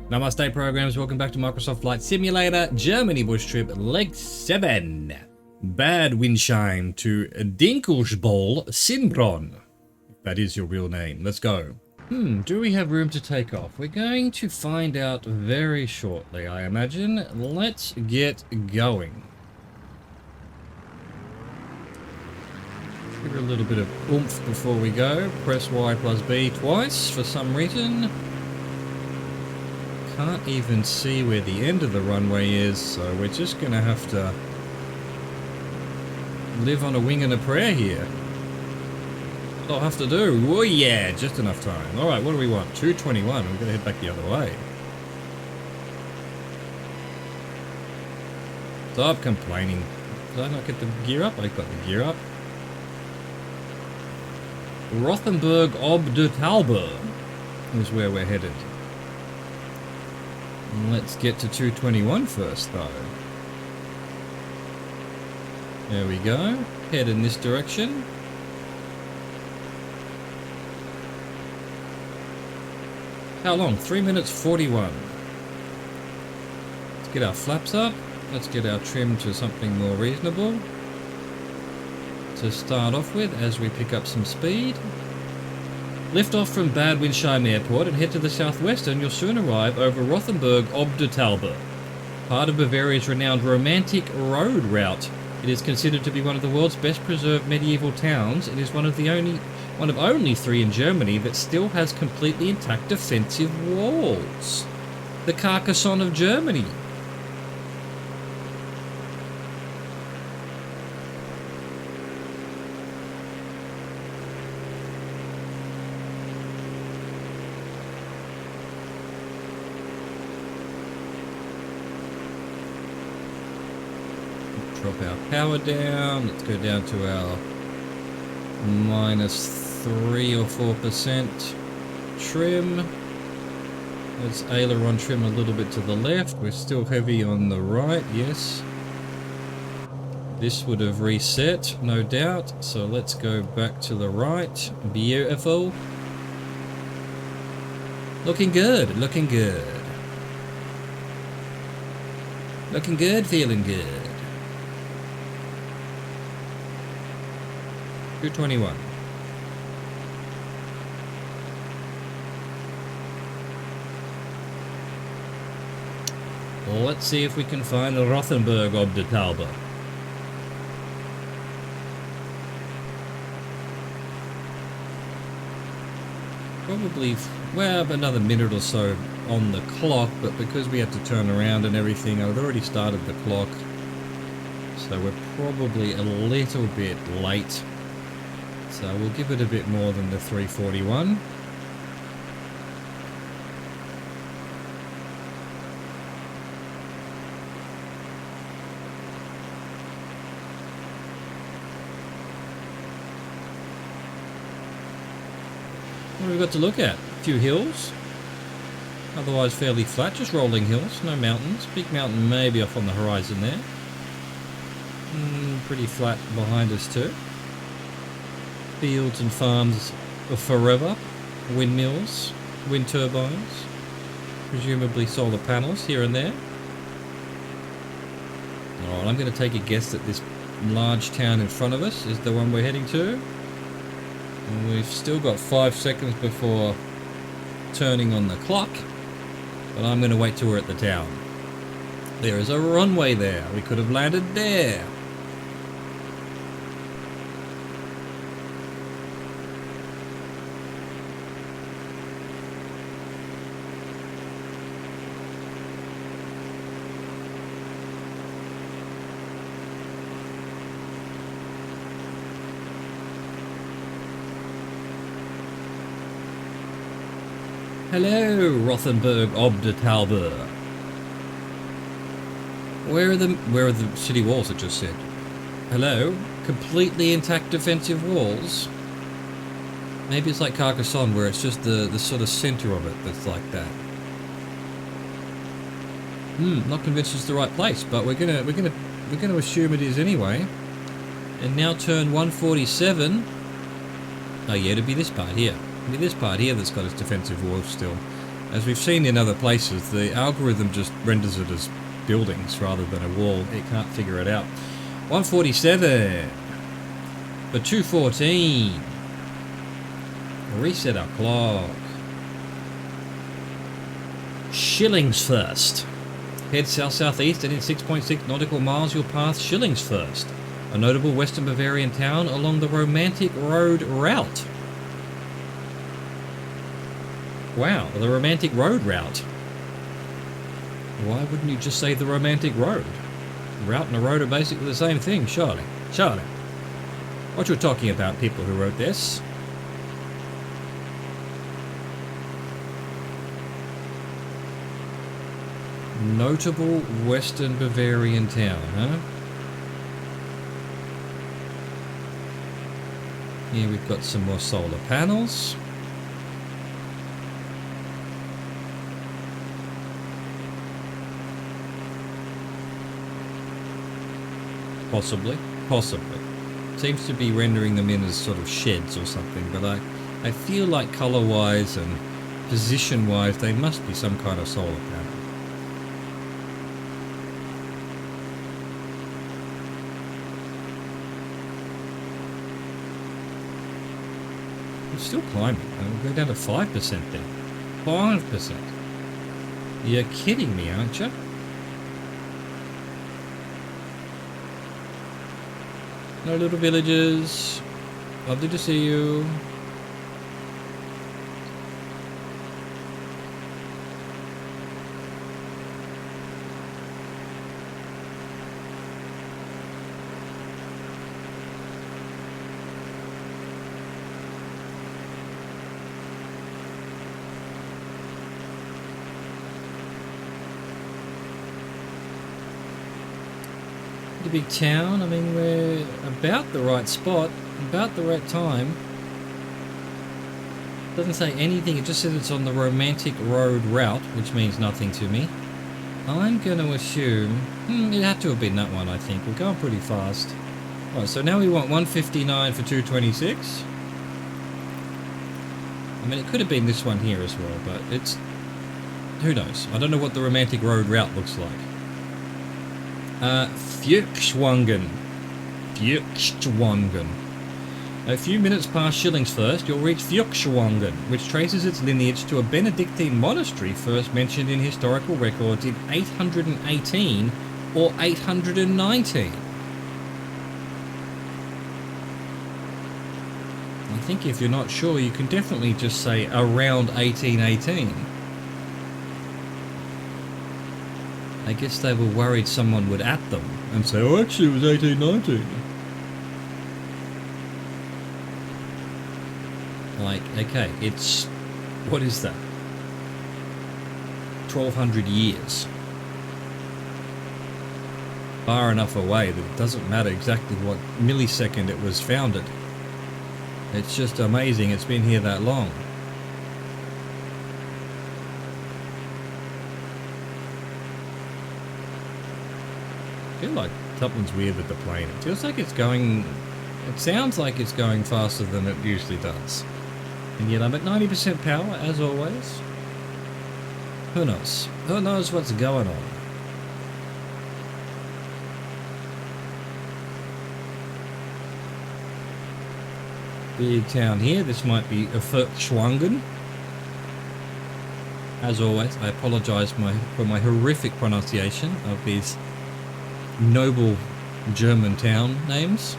Namaste programs, welcome back to Microsoft Flight Simulator, Germany bush trip, leg 7. Bad Windschein to Dinkelsbol Simbron. That is your real name. Let's go. Do we have room to take off? We're going to find out very shortly, I imagine. Let's get going. Give her a little bit of oomph before we go. Press Y plus B twice for some reason. Can't even see where the end of the runway is, so we're just going to have to live on a wing and a prayer here. I'll have to do. Oh yeah, just enough time. Alright, what do we want? 221. We're going to head back the other way. Stop complaining. Did I not get the gear up? I got the gear up. Rothenburg ob der Taube is where we're headed. Let's get to 221 first, though. There we go. Head in this direction. How long? 3 minutes 41. Let's get our flaps up. Let's get our trim to something more reasonable to start off with as we pick up some speed. Lift off from Bad Windschein Airport and head to the southwest and you'll soon arrive over Rothenburg ob der Taube, part of Bavaria's renowned romantic road route. It is considered to be one of the world's best preserved medieval towns. It is one of only 3 in Germany that still has completely intact defensive walls. The Carcassonne of Germany. Drop our power down. Let's go down to our -3 or 4% trim. Let's aileron trim a little bit to the left. We're still heavy on the right, yes. This would have reset, no doubt. So let's go back to the right. Beautiful. Looking good, looking good. Looking good, feeling good. 221. Well, let's see if we can find Rothenburg ob der Taube. Probably, well, another minute or so on the clock, but because we had to turn around and everything, I've already started the clock. So we're probably a little bit late. So we'll give it a bit more than the 341. What have we got to look at? A few hills. Otherwise fairly flat, just rolling hills, no mountains. Big mountain maybe off on the horizon there. Pretty flat behind us too. Fields and farms forever, windmills, wind turbines, presumably solar panels here and there. Alright, I'm going to take a guess that this large town in front of us is the one we're heading to. And we've still got 5 seconds before turning on the clock, but I'm going to wait till we're at the town. There is a runway there, we could have landed there. Hello, Rothenburg ob der Taube. Where are the city walls? It just said. Hello, completely intact defensive walls. Maybe it's like Carcassonne, where it's just the sort of center of it that's like that. Not convinced it's the right place, but we're gonna assume it is anyway. And now turn 147. Oh yeah, it'd be this part here. It'd be this part here that's got its defensive walls still. As we've seen in other places, the algorithm just renders it as buildings rather than a wall. It can't figure it out. 147 for 214. Reset our clock. Schillingsfirst. Head south-southeast and in 6.6 nautical miles you'll pass Schillingsfirst, a notable western Bavarian town along the Romantic Road route. Wow, the Romantic Road route. Why wouldn't you just say the Romantic Road? Route and a road are basically the same thing, surely. Surely. What you're talking about, people who wrote this? Notable western Bavarian town, huh? Here we've got some more solar panels. Possibly. Seems to be rendering them in as sort of sheds or something, but I feel like colour-wise and position-wise they must be some kind of solar panel. It's still climbing. We'll go down to 5% then. 5%. You're kidding me, aren't you? No little villages. Lovely to see you. Big town. I mean, we're about the right spot, about the right time. Doesn't say anything, it just says it's on the Romantic Road route, which means nothing to me. I'm going to assume it had to have been that one. I think we're going pretty fast. Right, so now we want 159 for 226. I mean, it could have been this one here as well, but it's, who knows. I don't know what the Romantic Road route looks like. Schwangen. A few minutes past Schillingsfirst, you'll reach Schwangen, which traces its lineage to a Benedictine monastery first mentioned in historical records in 818 or 819. I think if you're not sure, you can definitely just say around 1818. I guess they were worried someone would at them and say, oh, actually it was 1819. Like, okay, it's, what is that? 1200 years. Far enough away that it doesn't matter exactly what millisecond it was founded. It's just amazing it's been here that long. I feel like something's weird with the plane. It feels like it's going... It sounds like it's going faster than it usually does. And yet I'm at 90% power, as always. Who knows? Who knows what's going on? Big town here. This might be Schwangen. As always, I apologise for my horrific pronunciation of these noble German town names.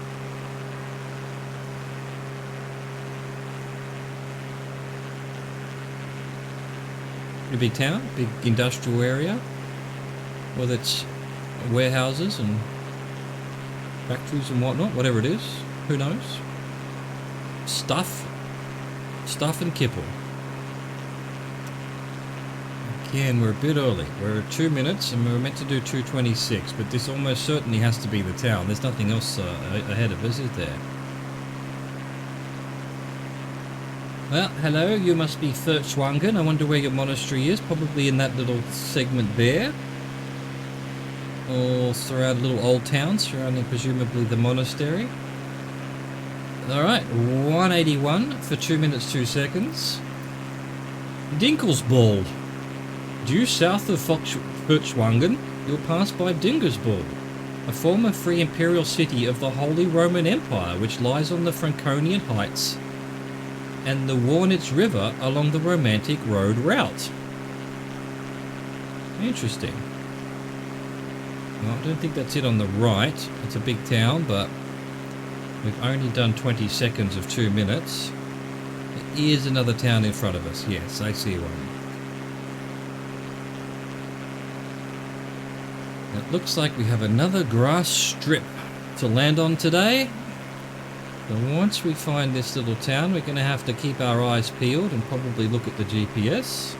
A big town, big industrial area with its warehouses and factories and whatnot, whatever it is, who knows. Stuff and kipple. Again, we're a bit early. We're at 2 minutes and we were meant to do 226, but this almost certainly has to be the town. There's nothing else ahead of us, is there? Well, hello, you must be Schwangen. I wonder where your monastery is. Probably in that little segment there. Or surrounded little old town, surrounding presumably the monastery. Alright, 181 for 2 minutes 2 seconds. Dinkelsball. Due south of Schwangen, you'll pass by Dingersburg, a former free imperial city of the Holy Roman Empire, which lies on the Franconian Heights and the Warnitz River along the romantic road route. Interesting. Well, I don't think that's it on the right. It's a big town, but we've only done 20 seconds of 2 minutes. There is another town in front of us. Yes, I see one. It looks like we have another grass strip to land on today. So once we find this little town, we're going to have to keep our eyes peeled and probably look at the GPS.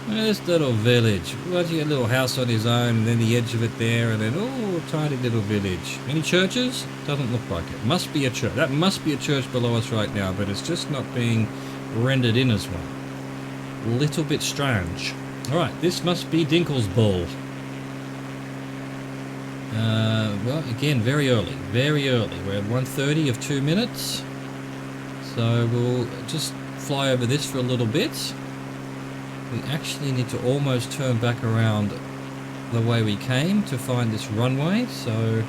This little village. What's your little house on his own, and then the edge of it there, and then, oh, tiny little village. Any churches? Doesn't look like it. Must be a church. That must be a church below us right now, but it's just not being rendered in as one. Little bit strange. Alright, this must be Dinkelsbull. Well, again, very early. Very early. We're at 1:30 of 2 minutes. So we'll just fly over this for a little bit. We actually need to almost turn back around the way we came to find this runway, so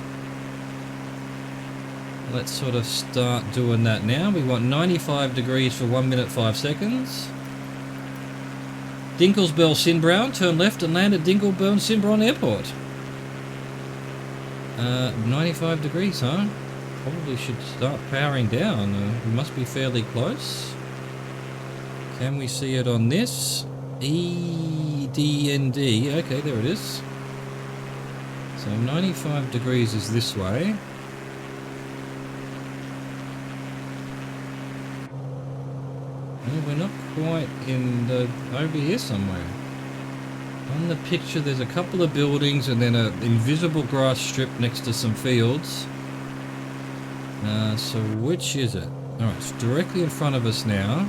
let's sort of start doing that now. We want 95 degrees for 1 minute 5 seconds. Dinkelsbell Sinbraun, turn left and land at Dinkelbell Sinbraun Airport. 95 degrees, huh? Probably should start powering down. We must be fairly close. Can we see it on this? EDND. Okay, there it is. So 95 degrees is this way. Well, we're not quite in the... over here somewhere. On the picture there's a couple of buildings and then an invisible grass strip next to some fields. So which is it? Alright, it's directly in front of us now.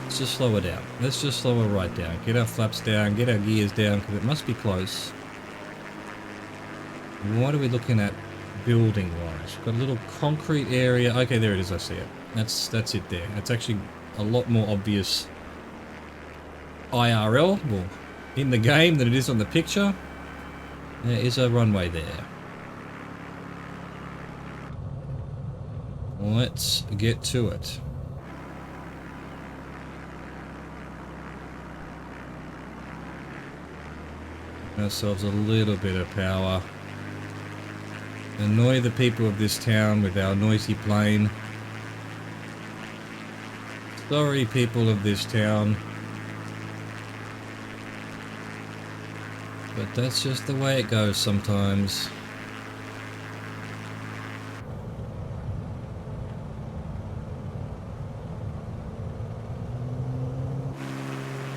Let's just slow it down. Let's just slow it right down. Get our flaps down, get our gears down, because it must be close. What are we looking at building-wise? Got a little concrete area. Okay, there it is. I see it. That's it there. It's actually a lot more obvious IRL, well, in the game than it is on the picture. There is a runway there. Let's get to it. Ourselves a little bit of power. Annoy the people of this town with our noisy plane. Sorry, people of this town. But that's just the way it goes sometimes.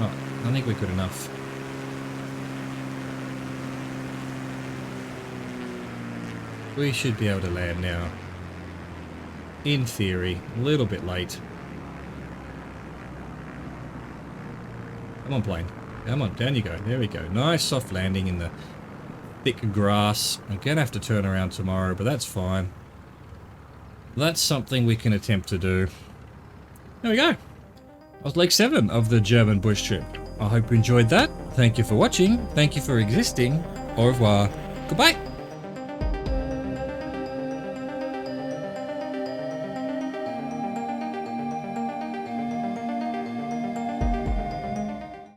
Oh, I think we're good enough. We should be able to land now. In theory, a little bit late. Come on, plane. Come on, down you go. There we go. Nice soft landing in the thick grass. I'm gonna have to turn around tomorrow, but that's fine. That's something we can attempt to do. There we go. That was leg 7 of the German bush trip. I hope you enjoyed that. Thank you for watching. Thank you for existing. Au revoir. Goodbye.